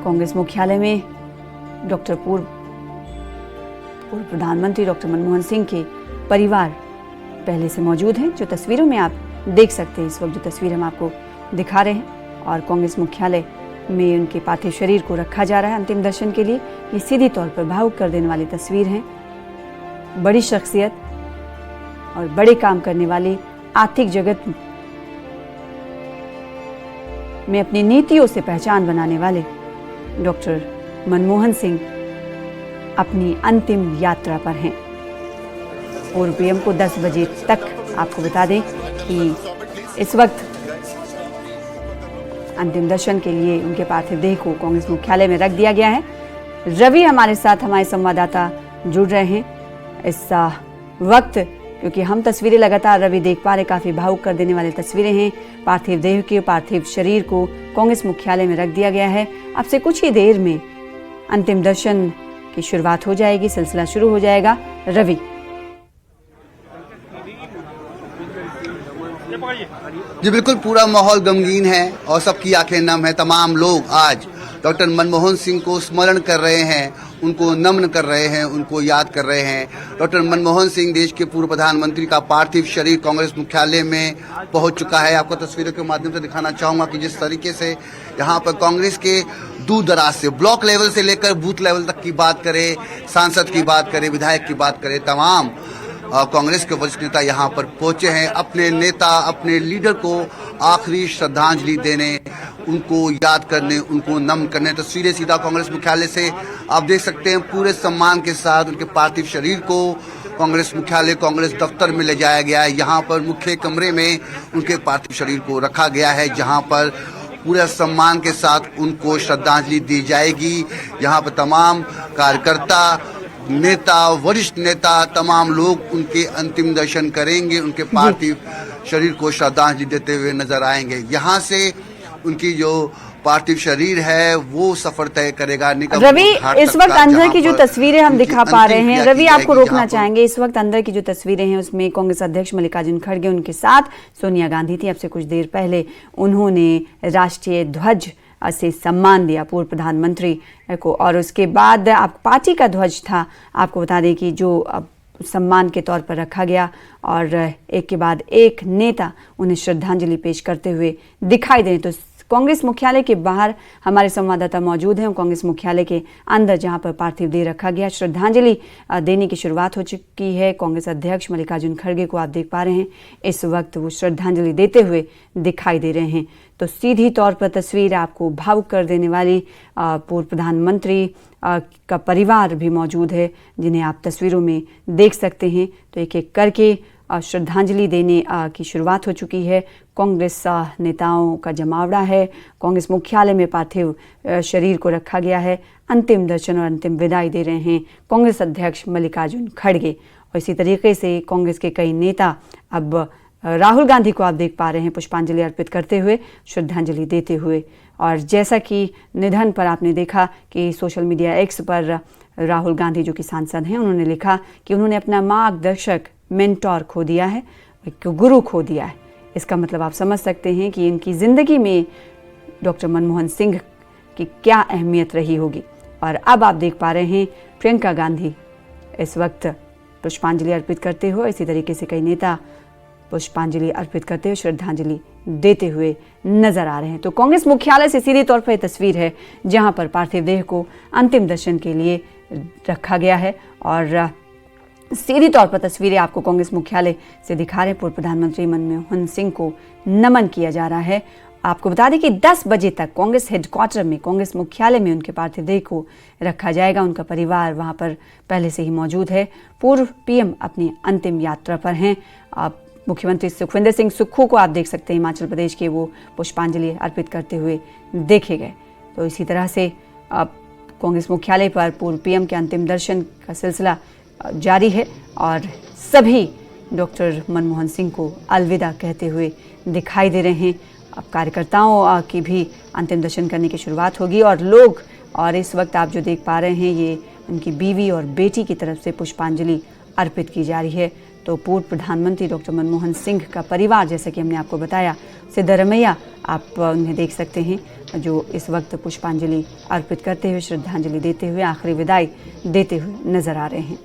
कांग्रेस मुख्यालय में पूर्व प्रधानमंत्री डॉक्टर मनमोहन सिंह के परिवार पहले से मौजूद हैं। जो तस्वीरों में आप देख सकते हैं, इस वक्त जो तस्वीर हम आपको दिखा रहे हैं, और कांग्रेस मुख्यालय में उनके पार्थिव शरीर को रखा जा रहा है अंतिम दर्शन के लिए। ये सीधी तौर पर भावुक कर देने वाली तस्वीर है। बड़ी शख्सियत और बड़े काम करने वाली, आर्थिक जगत में अपनी नीतियों से पहचान बनाने वाले डॉक्टर मनमोहन सिंह अपनी अंतिम यात्रा पर हैं। पूर्व पीएम को 10 बजे तक आपको बता दें कि इस वक्त अंतिम दर्शन के लिए उनके पार्थिव देह को कांग्रेस मुख्यालय में रख दिया गया है। रवि हमारे साथ, हमारे संवाददाता जुड़ रहे हैं इस वक्त, क्योंकि हम तस्वीरें लगातार रवि देख पा रहे, काफी भावुक कर देने वाली तस्वीरें हैं। पार्थिव देह के पार्थिव शरीर को कांग्रेस मुख्यालय में रख दिया गया है। अब से कुछ ही देर में अंतिम दर्शन की शुरुआत हो जाएगी, सिलसिला शुरू हो जाएगा। रवि, जी बिल्कुल, पूरा माहौल गमगीन है और सबकी आंखें नम है। तमाम लोग आज डॉक्टर मनमोहन सिंह को स्मरण कर रहे हैं, उनको नमन कर रहे हैं, उनको याद कर रहे हैं। डॉक्टर मनमोहन सिंह देश के पूर्व प्रधानमंत्री का पार्थिव शरीर कांग्रेस मुख्यालय में पहुंच चुका है। आपको तस्वीरों के माध्यम से दिखाना चाहूंगा कि जिस तरीके से यहाँ पर कांग्रेस के दूर दराज से, ब्लॉक लेवल से लेकर बूथ लेवल तक की बात करें, सांसद की बात करें, विधायक की बात करें, तमाम कांग्रेस के वरिष्ठ नेता यहाँ पर पहुंचे हैं अपने नेता, अपने लीडर को आखिरी श्रद्धांजलि देने, उनको याद करने, उनको नमन करने। तस्वीरें सीधा कांग्रेस मुख्यालय से आप देख सकते हैं। पूरे सम्मान के साथ उनके पार्थिव शरीर को कांग्रेस मुख्यालय, कांग्रेस दफ्तर में ले जाया गया है। यहाँ पर मुख्य कमरे में उनके पार्थिव शरीर को रखा गया है, जहाँ पर पूरे सम्मान के साथ उनको श्रद्धांजलि दी जाएगी। यहाँ पर तमाम कार्यकर्ता, नेता, वरिष्ठ नेता, तमाम लोग उनके अंतिम दर्शन करेंगे, उनके पार्थिव शरीर को श्रद्धांजलि देते हुए नजर आएंगे। यहाँ से उनकी जो पार्थिव शरीर है वो सफर तय करेगा। रवि, इस वक्त अंदर की जो तस्वीरें हम दिखा पा रहे हैं, रवि आपको रोकना चाहेंगे, इस वक्त अंदर की जो तस्वीरें हैं उसमें कांग्रेस अध्यक्ष मल्लिकार्जुन खड़गे, उनके साथ सोनिया गांधी थी। अब से कुछ देर पहले उन्होंने राष्ट्रीय ध्वज से सम्मान दिया पूर्व प्रधानमंत्री को, और उसके बाद आप पार्टी का ध्वज था, आपको बता दें कि जो अब सम्मान के तौर पर रखा गया, और एक के बाद एक नेता उन्हें श्रद्धांजलि पेश करते हुए दिखाई दे। तो कांग्रेस मुख्यालय के बाहर हमारे संवाददाता मौजूद हैं, कांग्रेस मुख्यालय के अंदर जहां पर पार्थिव देह रखा गया, श्रद्धांजलि देने की शुरुआत हो चुकी है। कांग्रेस अध्यक्ष मल्लिकार्जुन खड़गे को आप देख पा रहे हैं, इस वक्त वो श्रद्धांजलि देते हुए दिखाई दे रहे हैं। तो सीधी तौर पर तस्वीर आपको भावुक कर देने वाली, पूर्व प्रधानमंत्री का परिवार भी मौजूद है, जिन्हें आप तस्वीरों में देख सकते हैं। तो एक एक करके श्रद्धांजलि देने की शुरुआत हो चुकी है। कांग्रेस नेताओं का जमावड़ा है। कांग्रेस मुख्यालय में पार्थिव शरीर को रखा गया है। अंतिम दर्शन और अंतिम विदाई दे रहे हैं कांग्रेस अध्यक्ष मल्लिकार्जुन खड़गे। और इसी तरीके से कांग्रेस के कई नेता, अब राहुल गांधी को आप देख पा रहे हैं पुष्पांजलि अर्पित करते हुए, श्रद्धांजलि देते हुए। और जैसा कि निधन पर आपने देखा कि सोशल मीडिया एक्स पर राहुल गांधी जो कि सांसद हैं, उन्होंने लिखा कि उन्होंने अपना मार्गदर्शक, मेंटोर खो दिया है, एक गुरु खो दिया है। इसका मतलब आप समझ सकते हैं कि इनकी ज़िंदगी में डॉक्टर मनमोहन सिंह की क्या अहमियत रही होगी। और अब आप देख पा रहे हैं प्रियंका गांधी इस वक्त पुष्पांजलि अर्पित करते हुए, इसी तरीके से कई नेता पुष्पांजलि अर्पित करते हुए, श्रद्धांजलि देते हुए नजर आ रहे हैं। तो कांग्रेस मुख्यालय से सीधी तौर पर तस्वीर है, जहां पर पार्थिव देह को अंतिम दर्शन के लिए रखा गया है। और सीधी तौर पर तस्वीरें आपको कांग्रेस मुख्यालय से दिखा रहे, पूर्व प्रधानमंत्री मनमोहन सिंह को नमन किया जा रहा है। आपको बता दें कि 10 बजे तक कांग्रेस हेडक्वार्टर में, कांग्रेस मुख्यालय में उनके पार्थिव देह को रखा जाएगा। उनका परिवार वहां पर पहले से ही मौजूद है। पूर्व पीएम अपनी अंतिम यात्रा पर हैं। मुख्यमंत्री सुखविंदर सिंह सुक्खू को आप देख सकते हैं, हिमाचल प्रदेश के, वो पुष्पांजलि अर्पित करते हुए देखे गए। तो इसी तरह से कांग्रेस मुख्यालय पर पूर्व पीएम के अंतिम दर्शन का सिलसिला जारी है, और सभी डॉक्टर मनमोहन सिंह को अलविदा कहते हुए दिखाई दे रहे हैं। अब कार्यकर्ताओं की भी अंतिम दर्शन करने की शुरुआत होगी, और लोग, और इस वक्त आप जो देख पा रहे हैं, ये उनकी बीवी और बेटी की तरफ से पुष्पांजलि अर्पित की जा रही है। तो पूर्व प्रधानमंत्री डॉक्टर मनमोहन सिंह का परिवार, जैसे कि हमने आपको बताया, सिद्धारमैया आप उन्हें देख सकते हैं, जो इस वक्त पुष्पांजलि अर्पित करते हुए, श्रद्धांजलि देते हुए, आखिरी विदाई देते हुए नजर आ रहे हैं।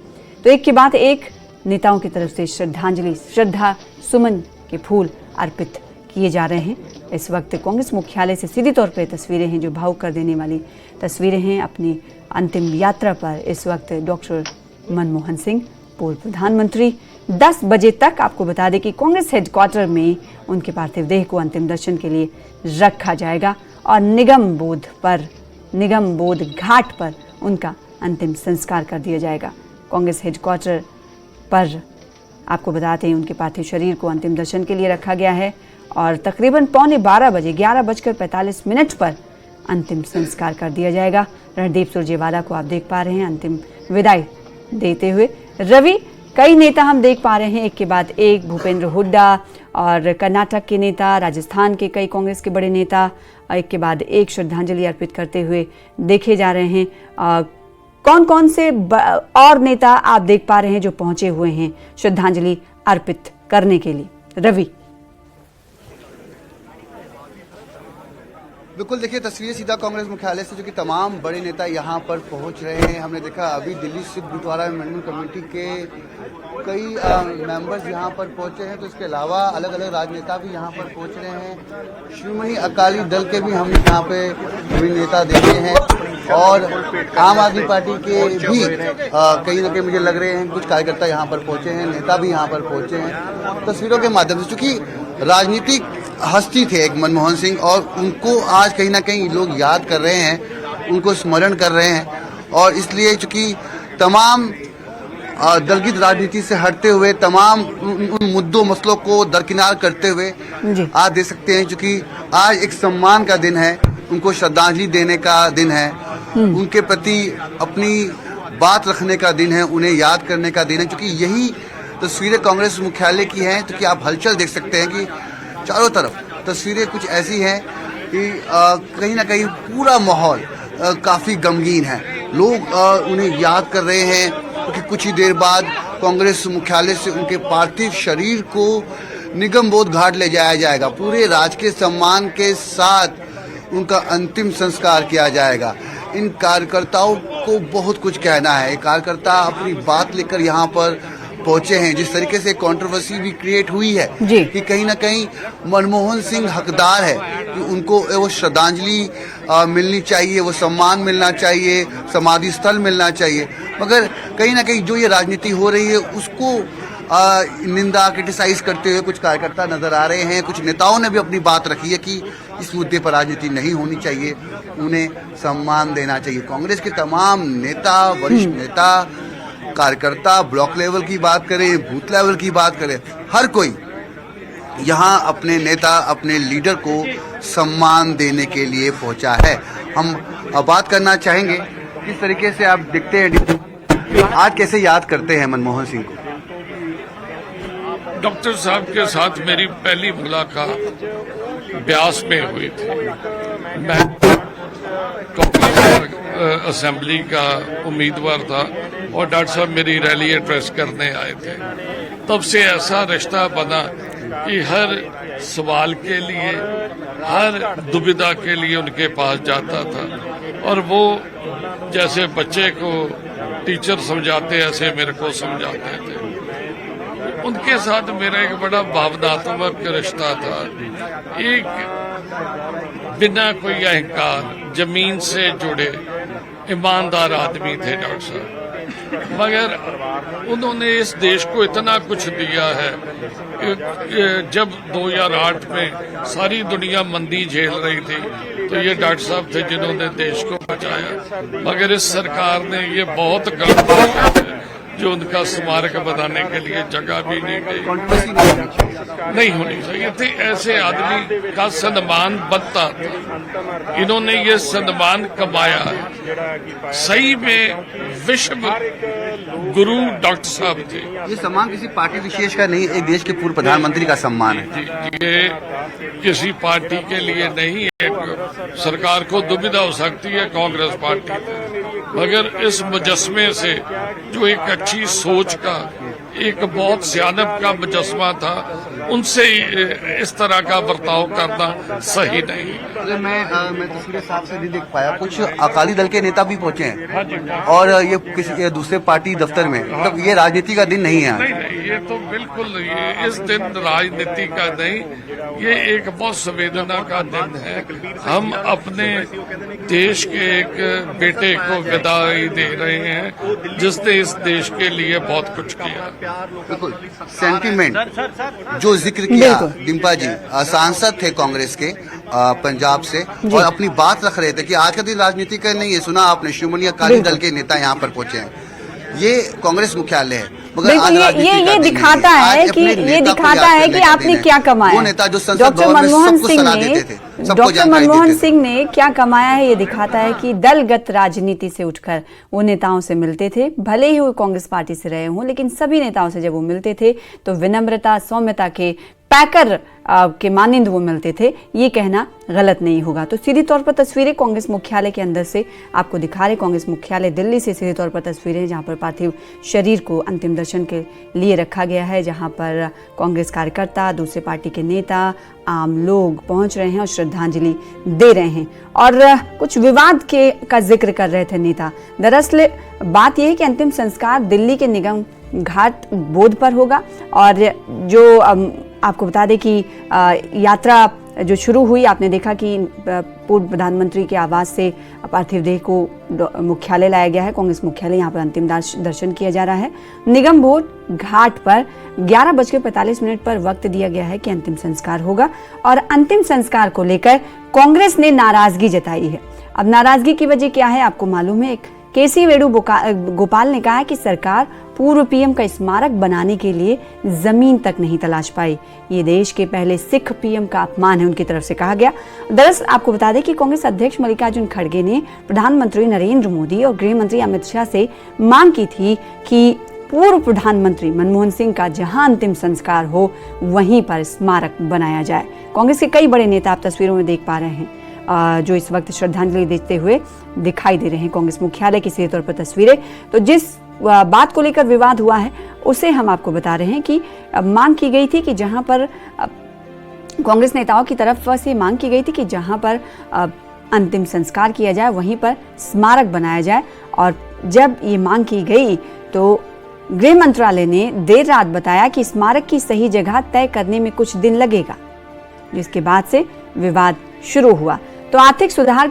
तो एक के बाद एक नेताओं की तरफ से श्रद्धांजलि, श्रद्धा सुमन के फूल अर्पित किए जा रहे हैं। इस वक्त कांग्रेस मुख्यालय से सीधी तौर पर तस्वीरें हैं जो भावुक कर देने वाली तस्वीरें हैं। अपनी अंतिम यात्रा पर इस वक्त डॉक्टर मनमोहन सिंह, पूर्व प्रधानमंत्री, 10 बजे तक आपको बता दें कि कांग्रेस हेडक्वार्टर में उनके पार्थिव देह को अंतिम दर्शन के लिए रखा जाएगा और निगम बोध घाट पर उनका अंतिम संस्कार कर दिया जाएगा। कांग्रेस हेडक्वार्टर पर आपको बताते हैं उनके पार्थिव शरीर को अंतिम दर्शन के लिए रखा गया है और तकरीबन 11:15 बजे 11:45 पर अंतिम संस्कार कर दिया जाएगा। रणदीप सुरजेवाला को आप देख पा रहे हैं अंतिम विदाई देते हुए। रवि, कई नेता हम देख पा रहे हैं एक के बाद एक, भूपेंद्र हुड्डा और कर्नाटक के नेता, राजस्थान के कई कांग्रेस के बड़े नेता एक के बाद एक श्रद्धांजलि अर्पित करते हुए देखे जा रहे हैं। कौन कौन से और नेता आप देख पा रहे हैं जो पहुंचे हुए हैं श्रद्धांजलि अर्पित करने के लिए? रवि। बिल्कुल, देखिए तस्वीर सीधा कांग्रेस मुख्यालय से, जो कि तमाम बड़े नेता यहाँ पर पहुँच रहे हैं। हमने देखा अभी दिल्ली सिख गुरुद्वारा मैनेजमेंट कमेटी के कई मेंबर्स यहाँ पर पहुँचे हैं, तो इसके अलावा अलग अलग राजनेता भी यहाँ पर पहुँच रहे हैं। शिरोमणि अकाली दल के भी हमने यहाँ पे भी नेता देखे हैं और आम आदमी पार्टी के भी कहीं ना कहीं मुझे लग रहे हैं कुछ कार्यकर्ता यहाँ पर पहुँचे हैं, नेता भी यहाँ पर पहुँचे हैं तस्वीरों के माध्यम से। चूँकि राजनीतिक हस्ती थे एक मनमोहन सिंह और उनको आज कहीं ना कहीं लोग याद कर रहे हैं, उनको स्मरण कर रहे हैं और इसलिए चूंकि तमाम दलगत राजनीति से हटते हुए तमाम उन मुद्दों मसलों को दरकिनार करते हुए आज देख सकते हैं, चूंकि आज एक सम्मान का दिन है, उनको श्रद्धांजलि देने का दिन है, उनके प्रति अपनी बात रखने का दिन है, उन्हें याद करने का दिन है। चूंकि यही तस्वीरें कांग्रेस मुख्यालय की हैं, तो कि आप हलचल देख सकते हैं कि चारों तरफ तस्वीरें कुछ ऐसी हैं कि कहीं ना कहीं पूरा माहौल काफ़ी गमगीन है। लोग उन्हें याद कर रहे हैं क्योंकि कुछ ही देर बाद कांग्रेस मुख्यालय से उनके पार्थिव शरीर को निगम बोध घाट ले जाया जाएगा। पूरे राजकीय सम्मान के साथ उनका अंतिम संस्कार किया जाएगा। इन कार्यकर्ताओं को बहुत कुछ कहना है। कार्यकर्ता अपनी बात लेकर यहाँ पर पहुंचे हैं। जिस तरीके से कंट्रोवर्सी भी क्रिएट हुई है कि कहीं ना कहीं मनमोहन सिंह हकदार है कि उनको वो श्रद्धांजलि मिलनी चाहिए, वो सम्मान मिलना चाहिए, समाधि स्थल मिलना चाहिए, मगर कहीं ना कहीं जो ये राजनीति हो रही है उसको निंदा क्रिटिसाइज करते हुए कुछ कार्यकर्ता नजर आ रहे हैं। कुछ नेताओं ने भी अपनी बात रखी है कि इस मुद्दे पर राजनीति नहीं होनी चाहिए, उन्हें सम्मान देना चाहिए। कांग्रेस के तमाम नेता, वरिष्ठ नेता, कार्यकर्ता, ब्लॉक लेवल की बात करें, बूथ लेवल की बात करें, हर कोई यहाँ अपने नेता, अपने लीडर को सम्मान देने के लिए पहुंचा है। हम बात करना चाहेंगे किस तरीके से आप देखते हैं, आज कैसे याद करते हैं मनमोहन सिंह को? डॉक्टर साहब के साथ मेरी पहली मुलाकात ब्यास में हुई थी। मैं असेंबली का उम्मीदवार था और डॉक्टर साहब मेरी रैली एड्रेस करने आए थे। तब से ऐसा रिश्ता बना कि हर सवाल के लिए, हर दुविधा के लिए उनके पास जाता था और वो जैसे बच्चे को टीचर समझाते ऐसे मेरे को समझाते थे। उनके साथ मेरा एक बड़ा भावनात्मक रिश्ता था। एक बिना कोई अहंकार, जमीन से जुड़े ईमानदार आदमी थे डॉक्टर साहब, मगर उन्होंने इस देश को इतना कुछ दिया है। जब 2008 में सारी दुनिया मंदी झेल रही थी तो ये डॉक्टर साहब थे जिन्होंने देश को बचाया, मगर इस सरकार ने ये बहुत गलत किया है जो उनका स्मारक बनाने के लिए जगह भी नहीं होनी चाहिए थी। ऐसे आदमी का सम्मान बनता था। इन्होंने ये सम्मान कमाया है। सही में विश्व गुरु डॉक्टर साहब थे। ये सम्मान किसी पार्टी विशेष का नहीं, एक देश के पूर्व प्रधानमंत्री का सम्मान है। ये किसी पार्टी के लिए नहीं है। सरकार को दुविधा हो सकती है कांग्रेस पार्टी, मगर इस मुजस्मे से जो एक अच्छी सोच का, एक बहुत सियानत का मुजस्मा था, उनसे इस तरह का बर्ताव करना सही नहीं। अगर मैं तस्वीरें साफ से नहीं देख पाया, कुछ अकाली दल के नेता भी पहुंचे हैं और ये किसी दूसरे पार्टी दफ्तर में, मतलब ये राजनीति का दिन नहीं है। नहीं, ये तो बिल्कुल ये इस दिन राजनीति का नहीं, ये एक बहुत संवेदना का दिन है। हम अपने देश के एक बेटे को विदाई दे रहे हैं जिसने इस देश के लिए बहुत कुछ किया। बिल्कुल सेंटीमेंट जो जिक्र किया डिम्पा जी, सांसद थे कांग्रेस के पंजाब से, और अपनी बात रख रहे थे कि आज का दिन राजनीति का नहीं है। सुना आपने, शिरोमणि अकाली दल के नेता यहाँ पर पहुंचे हैं। ये कांग्रेस मुख्यालय है, मगर ये दिखाता है कि आपने क्या कमाया। वो नेता जो संसद भवन में सबको सलाह देते थे, डॉक्टर मनमोहन सिंह ने क्या कमाया है, ये दिखाता है कि दलगत राजनीति से उठकर वो नेताओं से मिलते थे। भले ही वो कांग्रेस पार्टी से रहे हों, लेकिन सभी नेताओं से जब वो मिलते थे तो विनम्रता, सौम्यता के पैकर के मानिंद वो मिलते थे। ये कहना गलत नहीं होगा। तो सीधी तौर पर तस्वीरें कांग्रेस मुख्यालय के अंदर से आपको दिखा रहे। कांग्रेस मुख्यालय दिल्ली से सीधे तौर पर तस्वीरें, जहां पर पार्थिव शरीर को अंतिम दर्शन के लिए रखा गया है, जहां पर कांग्रेस कार्यकर्ता, दूसरे पार्टी के नेता, आम लोग पहुंच रहे हैं और श्रद्धांजलि दे रहे हैं। और कुछ विवाद का जिक्र कर रहे थे नेता। दरअसल बात यह है कि अंतिम संस्कार दिल्ली के निगम घाट बोध पर होगा, और जो आपको बता दें कि यात्रा जो शुरू हुई, आपने देखा कि पूर्व प्रधानमंत्री के आवास से पार्थिव देह को मुख्यालय लाया गया है, कांग्रेस मुख्यालय। यहाँ पर अंतिम दर्शन किया जा रहा है। निगम बोध घाट पर 11:45 पर वक्त दिया गया है कि अंतिम संस्कार होगा, और अंतिम संस्कार को लेकर कांग्रेस ने नाराजगी जताई है। अब नाराजगी की वजह क्या है आपको मालूम है। केसी वेणुगोपाल ने कहा है कि सरकार पूर्व पीएम का स्मारक बनाने के लिए जमीन तक नहीं तलाश पाई। ये देश के पहले सिख पीएम का अपमान है, उनकी तरफ से कहा गया। दरअसल आपको बता दें कि कांग्रेस अध्यक्ष मल्लिकार्जुन खड़गे ने प्रधानमंत्री नरेंद्र मोदी और गृह मंत्री अमित शाह से मांग की थी कि पूर्व प्रधानमंत्री मनमोहन सिंह का जहां अंतिम संस्कार हो वहीं पर स्मारक बनाया जाए। कांग्रेस के कई बड़े नेता आप तस्वीरों में देख पा रहे हैं जो इस वक्त श्रद्धांजलि देते हुए दिखाई दे रहे हैं। कांग्रेस मुख्यालय की सीधे तौर पर तस्वीरें। तो जिस बात को लेकर विवाद हुआ है उसे हम आपको बता रहे हैं कि मांग की गई थी कि जहां पर कांग्रेस नेताओं की तरफ से मांग की गई थी कि जहां पर अंतिम संस्कार किया जाए वहीं पर स्मारक बनाया जाए। और जब ये मांग की गई तो गृह मंत्रालय ने देर रात बताया कि स्मारक की सही जगह तय करने में कुछ दिन लगेगा, जिसके बाद से विवाद शुरू हुआ। तो आर्थिक सुधार